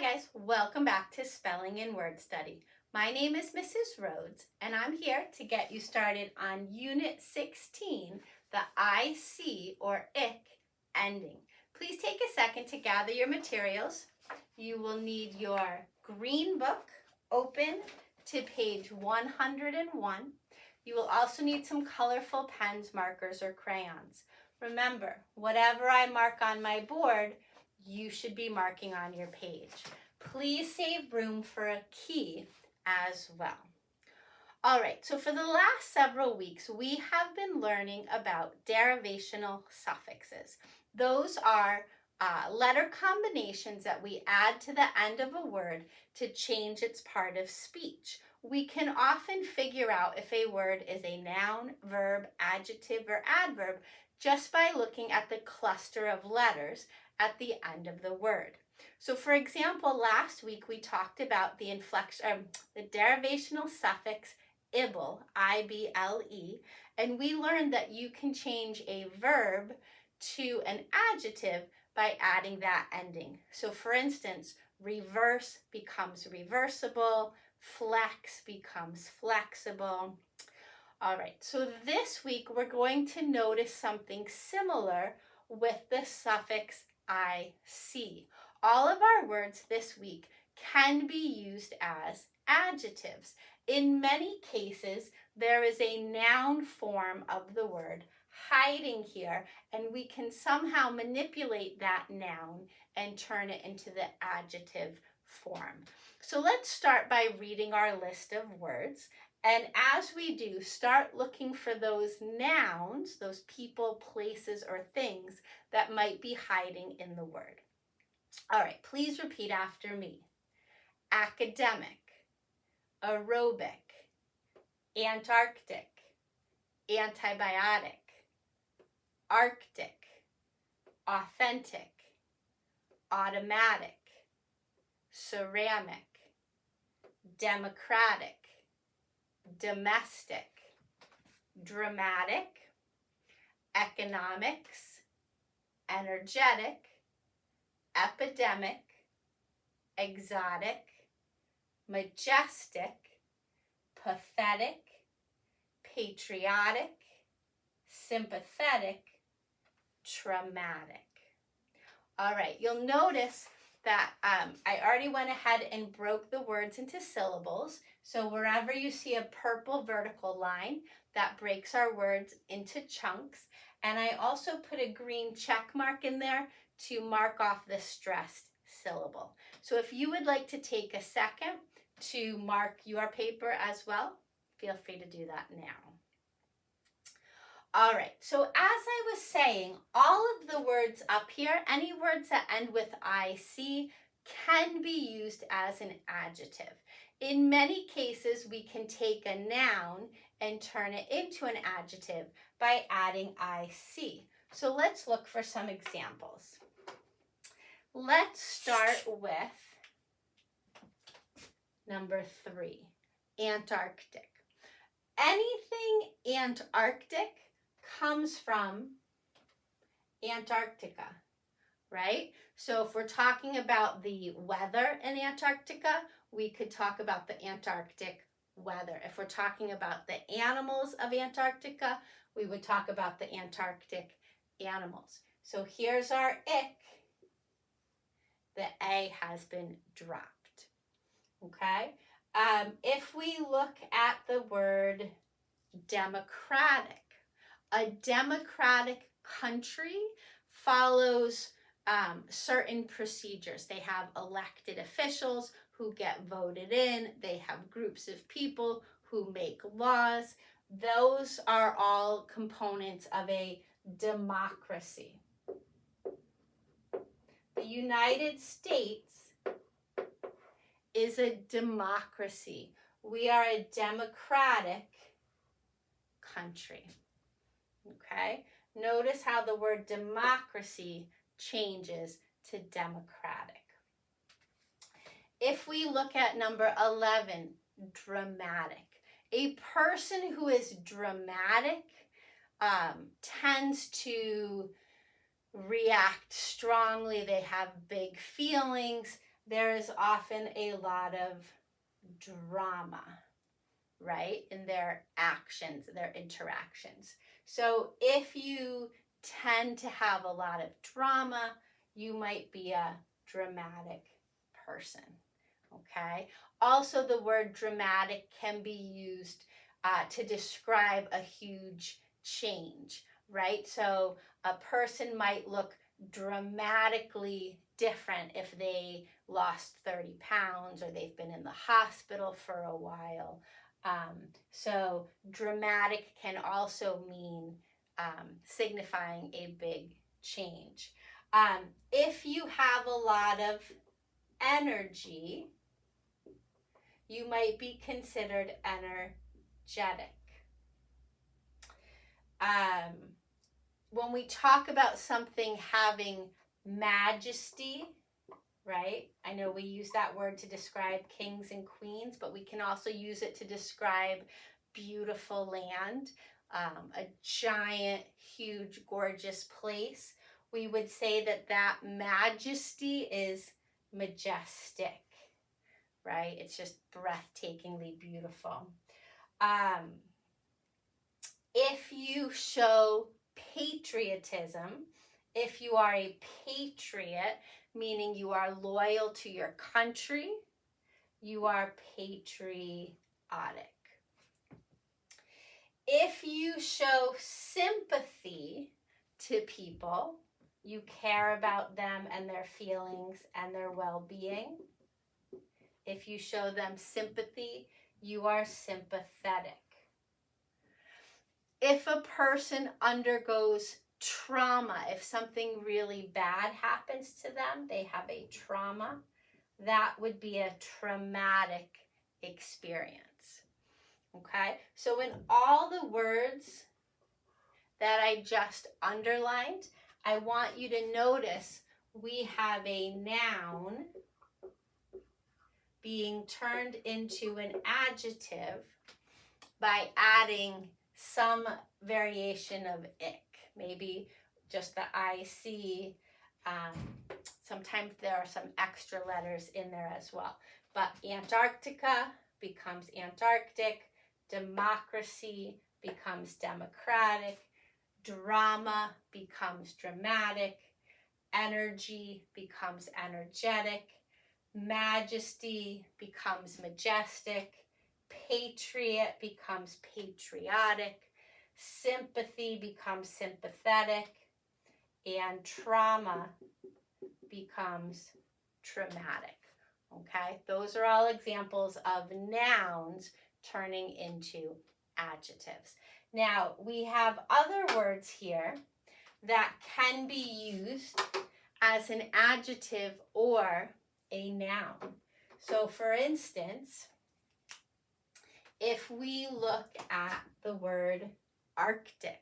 guys, welcome back to Spelling and Word Study. My name is Mrs. Rhoades and I'm here to get you started on Unit 16, the IC or IC ending. Please take a second to gather your materials. You will need your green book open to page 101. You will also need some colorful pens, markers, or crayons. Remember, whatever I mark on my board, you should be marking on your page. Please save room for a key as well. All right, so for the last several weeks, we have been learning about derivational suffixes. Those are letter combinations that we add to the end of a word to change its part of speech. We can often figure out if a word is a noun, verb, adjective, or adverb just by looking at the cluster of letters at the end of the word. So for example, last week we talked about the derivational suffix ible, I-B-L-E, and we learned that you can change a verb to an adjective by adding that ending. So for instance, reverse becomes reversible, flex becomes flexible. All right, so this week we're going to notice something similar with the suffix IC. All of our words this week can be used as adjectives. In many cases, there is a noun form of the word hiding here, and we can somehow manipulate that noun and turn it into the adjective form. So let's start by reading our list of words. And as we do, start looking for those nouns, those people, places, or things that might be hiding in the word. All right, please repeat after me. Academic, aerobic, Antarctic, antibiotic, Arctic, authentic, automatic, ceramic, democratic, domestic, dramatic, economics, energetic, epidemic, exotic, majestic, pathetic, patriotic, sympathetic, traumatic. All right, you'll notice that I already went ahead and broke the words into syllables. So wherever you see a purple vertical line, that breaks our words into chunks. And I also put a green check mark in there to mark off the stressed syllable. So if you would like to take a second to mark your paper as well, feel free to do that now. All right, so as I was saying, all of the words up here, any words that end with IC, can be used as an adjective. In many cases, we can take a noun and turn it into an adjective by adding IC. So let's look for some examples. Let's start with number 3, Antarctic. Anything Antarctic comes from Antarctica, right? So if we're talking about the weather in Antarctica, we could talk about the Antarctic weather. If we're talking about the animals of Antarctica, we would talk about the Antarctic animals. So here's our ick. The A has been dropped, okay? If we look at the word democratic, a democratic country follows certain procedures. They have elected officials who get voted in. They have groups of people who make laws. Those are all components of a democracy. The United States is a democracy. We are a democratic country. Okay? Notice how the word democracy changes to democratic. If we look at number 11, dramatic. A person who is dramatic tends to react strongly. They have big feelings. there is often a lot of drama, right, in their actions, their interactions. So if you tend to have a lot of drama, you might be a dramatic person, okay? Also, the word dramatic can be used to describe a huge change, right? So a person might look dramatically different if they lost 30 pounds or they've been in the hospital for a while. So dramatic can also mean signifying a big change. If you have a lot of energy, you might be considered energetic. When we talk about something having majesty, right? I know we use that word to describe kings and queens, but we can also use it to describe beautiful land, a giant, huge, gorgeous place. We would say that that majesty is majestic, right? It's just breathtakingly beautiful. If you show patriotism, if you are a patriot, meaning you are loyal to your country, you are patriotic. If you show sympathy to people, you care about them and their feelings and their well-being. If you show them sympathy, you are sympathetic. If a person undergoes trauma, if something really bad happens to them, they have a trauma, that would be a traumatic experience. Okay, so in all the words that I just underlined, I want you to notice we have a noun being turned into an adjective by adding some variation of ick, maybe just the IC. Sometimes there are some extra letters in there as well. But Antarctica becomes Antarctic, democracy becomes democratic, drama becomes dramatic, energy becomes energetic, majesty becomes majestic, patriot becomes patriotic, sympathy becomes sympathetic, and trauma becomes traumatic. Okay, those are all examples of nouns turning into adjectives. Now, we have other words here that can be used as an adjective or a noun. So, for instance, if we look at the word Arctic,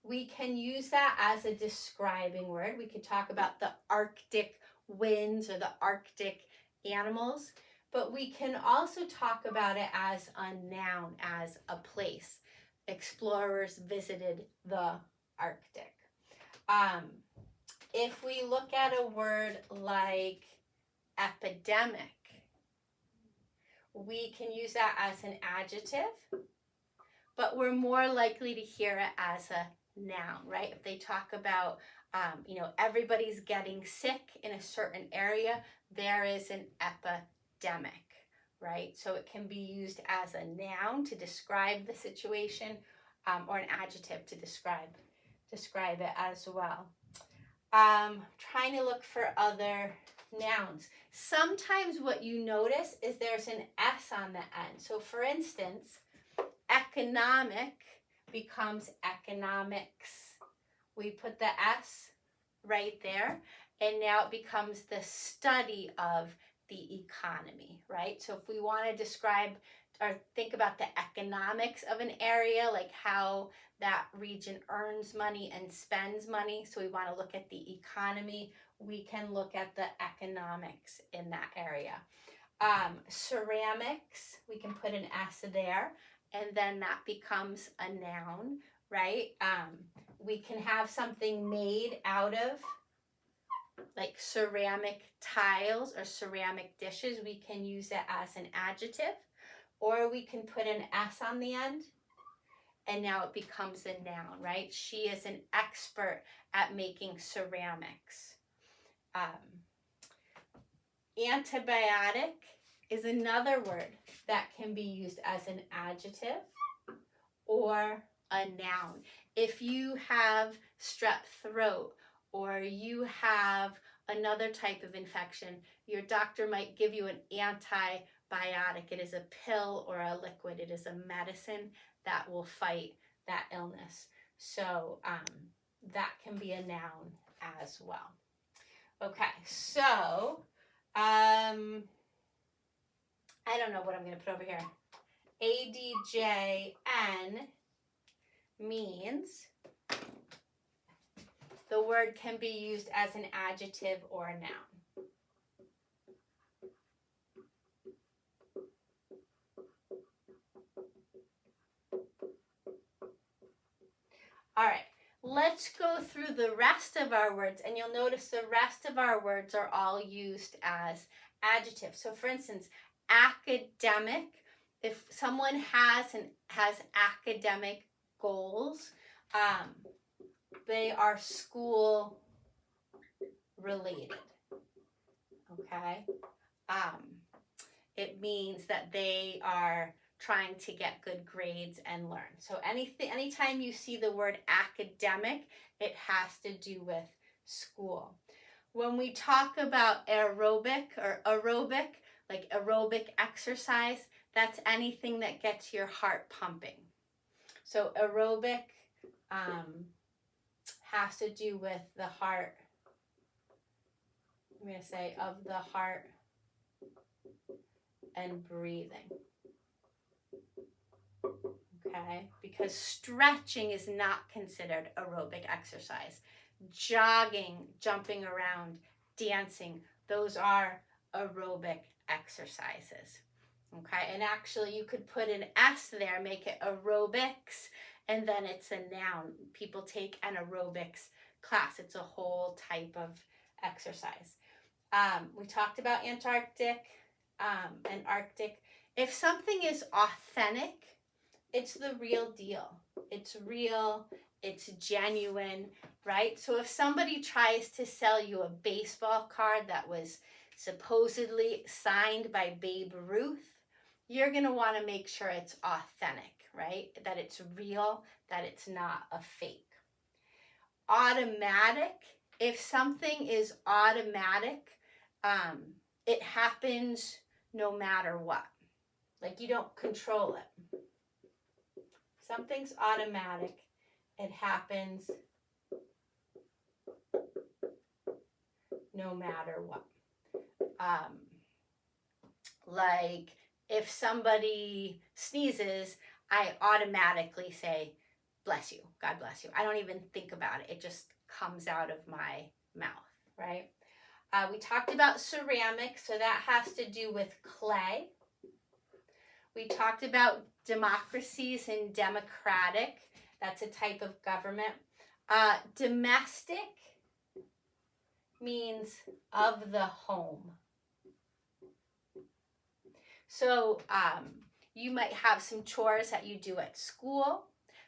we can use that as a describing word. We could talk about the Arctic winds or the Arctic animals, but we can also talk about it as a noun, as a place. Explorers visited the Arctic. If we look at a word like epidemic, we can use that as an adjective, but we're more likely to hear it as a noun, right? If they talk about, everybody's getting sick in a certain area, there is an epidemic, right? So it can be used as a noun to describe the situation, or an adjective to describe it as well. Trying to look for other nouns. Sometimes what you notice is there's an S on the end. So for instance, economic becomes economics. We put the S right there, and now it becomes the study of the economy, right? So if we want to describe or think about the economics of an area, like how that region earns money and spends money, so we want to look at the economy, we can look at the economics in that area. Ceramics, we can put an S there, and then that becomes a noun, right? We can have something made out of like ceramic tiles or ceramic dishes, we can use it as an adjective, or we can put an S on the end, and now it becomes a noun, right? She is an expert at making ceramics. Antibiotic is another word that can be used as an adjective or a noun. If you have strep throat or you have another type of infection, your doctor might give you an antibiotic. It is a pill or a liquid. It is a medicine that will fight that illness. So that can be a noun as well. Okay, so I don't know what I'm going to put over here. ADJN means the word can be used as an adjective or a noun. All right, let's go through the rest of our words, and you'll notice the rest of our words are all used as adjectives. So for instance, academic, if someone has academic goals, they are school related, okay? It means that they are trying to get good grades and learn. So anytime you see the word academic, it has to do with school. When we talk about aerobic, like aerobic exercise, that's anything that gets your heart pumping. So aerobic has to do with the heart. I'm going to say of the heart and breathing. Okay, because stretching is not considered aerobic exercise. Jogging, jumping around, dancing, those are aerobic exercises. Okay, and actually you could put an S there, make it aerobics, and then it's a noun. People take an aerobics class. It's a whole type of exercise. We talked about Antarctic and Arctic. If something is authentic, it's the real deal. It's real, it's genuine, right? So if somebody tries to sell you a baseball card that was supposedly signed by Babe Ruth, you're going to want to make sure it's authentic, right? That it's real, that it's not a fake. Automatic, if something is automatic, it happens no matter what. Like you don't control it. Something's automatic, it happens no matter what. Like if somebody sneezes, I automatically say, bless you, God bless you. I don't even think about it. It just comes out of my mouth, right? We talked about ceramic, so that has to do with clay. We talked about democracies and democratic. That's a type of government. Domestic means of the home. So you might have some chores that you do at school,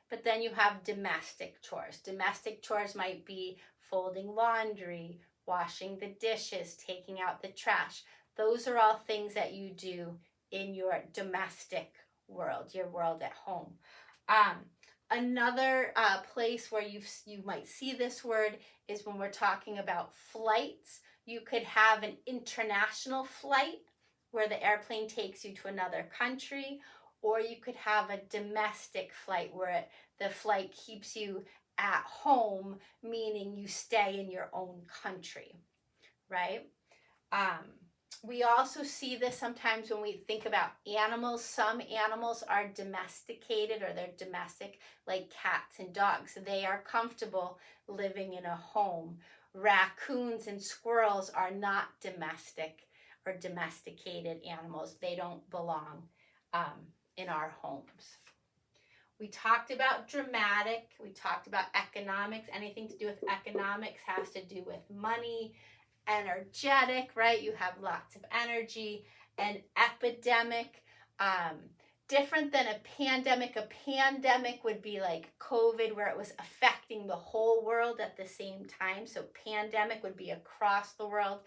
but then you have domestic chores. Domestic chores might be folding laundry, washing the dishes, taking out the trash. Those are all things that you do in your domestic world, your world at home. Another place where you might see this word is when we're talking about flights. You could have an international flight where the airplane takes you to another country, or you could have a domestic flight where the flight keeps you at home, meaning you stay in your own country, right? We also see this sometimes when we think about animals. Some animals are domesticated or they're domestic, like cats and dogs. They are comfortable living in a home. Raccoons and squirrels are not domestic or domesticated animals. They don't belong in our homes. We talked about dramatic. We talked about economics. Anything to do with economics has to do with money energetic, right? You have lots of energy. An epidemic, different than a pandemic. A pandemic would be like COVID, where it was affecting the whole world at the same time. So pandemic would be across the world.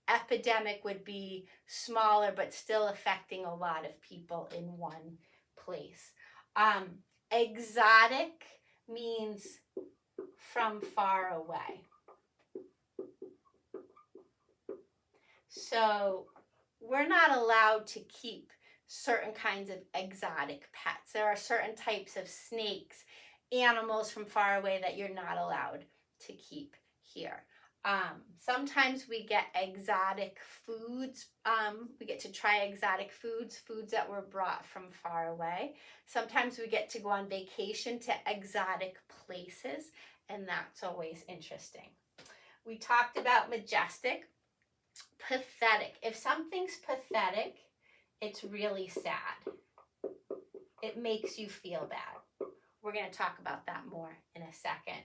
Epidemic would be smaller, but still affecting a lot of people in one place. Exotic means from far away. So we're not allowed to keep certain kinds of exotic pets. There are certain types of snakes, animals from far away that you're not allowed to keep here. Sometimes we get exotic foods. We get to try exotic foods that were brought from far away. Sometimes we get to go on vacation to exotic places, and that's always interesting. We talked about majestic. Pathetic. If something's pathetic, it's really sad. It makes you feel bad. We're going to talk about that more in a second.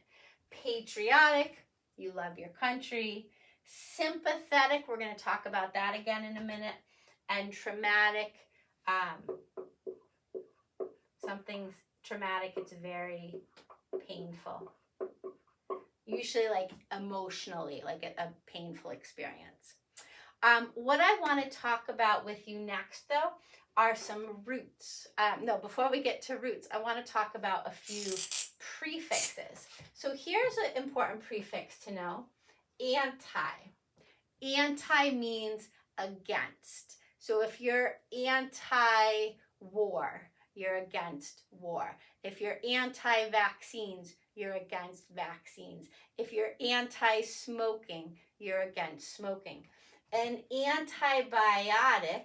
Patriotic, you love your country. Sympathetic, we're going to talk about that again in a minute. And traumatic, something's traumatic, it's very painful. Usually like emotionally, like a painful experience. What I want to talk about with you next, though, are some roots. Before we get to roots, I want to talk about a few prefixes. So here's an important prefix to know. Anti. Anti means against. So if you're anti-war, you're against war. If you're anti-vaccines, you're against vaccines. If you're anti-smoking, you're against smoking. An antibiotic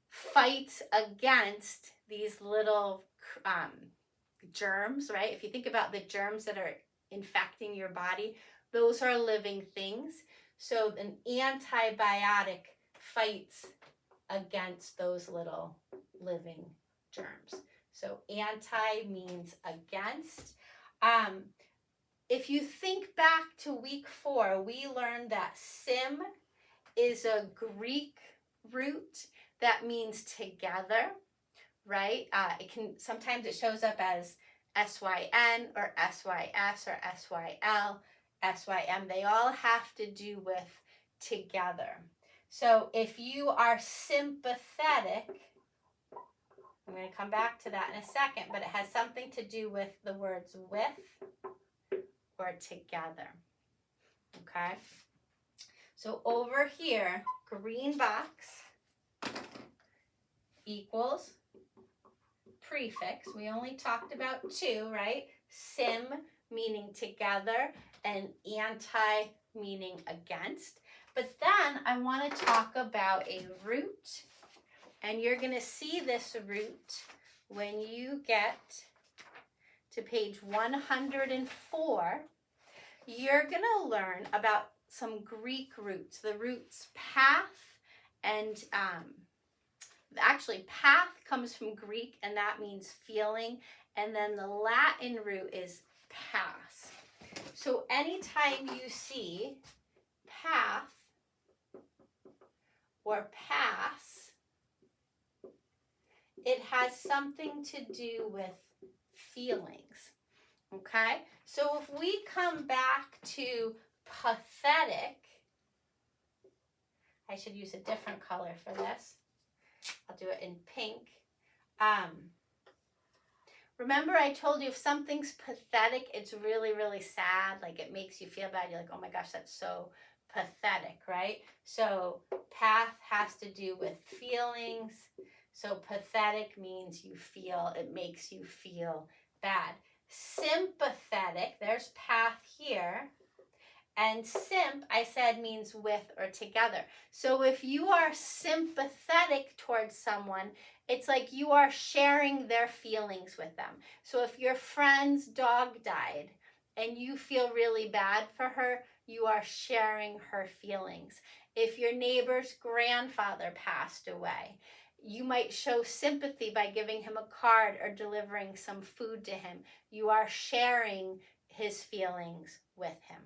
fights against these little germs, right? If you think about the germs that are infecting your body, those are living things. So an antibiotic fights against those little living germs. So anti means against. If you think back to week 4, we learned that sim is a Greek root that means together, right? Sometimes it shows up as SYN or SYS or SYL, SYM. They all have to do with together. So if you are sympathetic, I'm going to come back to that in a second, but it has something to do with the words with or together. Okay? So over here, green box equals prefix. We only talked about 2, right? Sim meaning together and anti meaning against. But then I want to talk about a root, and you're going to see this root when you get to page 104. You're going to learn about some Greek roots, the roots path, and actually path comes from Greek, and that means feeling, and then the Latin root is pass. So anytime you see path or pass, it has something to do with feelings, okay? So if we come back to pathetic, I should use a different color for this. I'll do it in pink. Remember I told you if something's pathetic, it's really, really sad. Like it makes you feel bad. You're like, oh my gosh, that's so pathetic, right? So path has to do with feelings. So pathetic means you feel, it makes you feel bad. Sympathetic, there's path here. And simp, I said, means with or together. So if you are sympathetic towards someone, it's like you are sharing their feelings with them. So if your friend's dog died and you feel really bad for her, you are sharing her feelings. If your neighbor's grandfather passed away, you might show sympathy by giving him a card or delivering some food to him. You are sharing his feelings with him.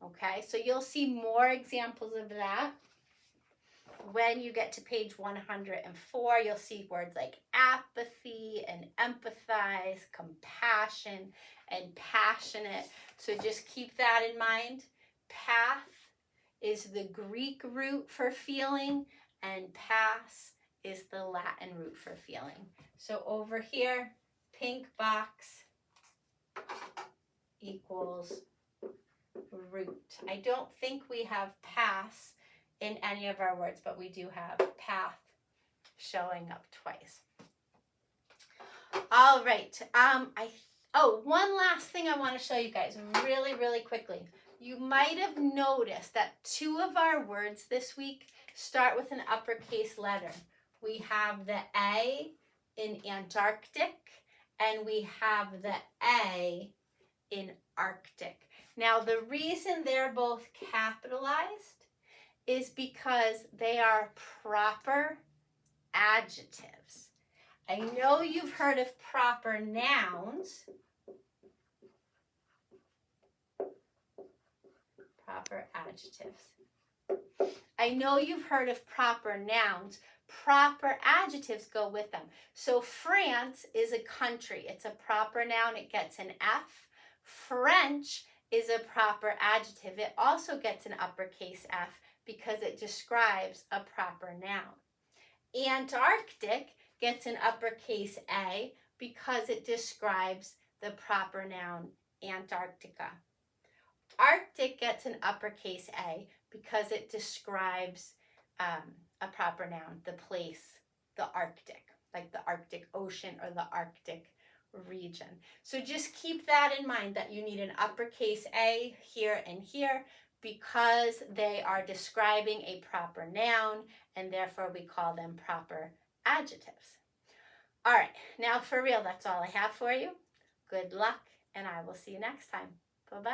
Okay, so you'll see more examples of that. When you get to page 104, you'll see words like apathy and empathize, compassion and passionate. So just keep that in mind. Path is the Greek root for feeling, and pass is the Latin root for feeling. So over here, pink box equals root. I don't think we have pass in any of our words, but we do have path showing up twice. All right. One last thing I want to show you guys really, really quickly. You might have noticed that 2 of our words this week start with an uppercase letter. We have the A in Antarctic, and we have the A in Arctic. Now, the reason they're both capitalized is because they are proper adjectives. I know you've heard of proper nouns. Proper adjectives. I know you've heard of proper nouns. Proper adjectives go with them. So France is a country. It's a proper noun. It gets an F. French is a proper adjective. It also gets an uppercase F because it describes a proper noun. Antarctic gets an uppercase A because it describes the proper noun Antarctica. Arctic gets an uppercase A because it describes a proper noun, the place, the Arctic, like the Arctic Ocean or the Arctic region. So just keep that in mind, that you need an uppercase A here and here because they are describing a proper noun, and therefore we call them proper adjectives. All right, now for real, that's all I have for you. Good luck, and I will see you next time. Bye-bye.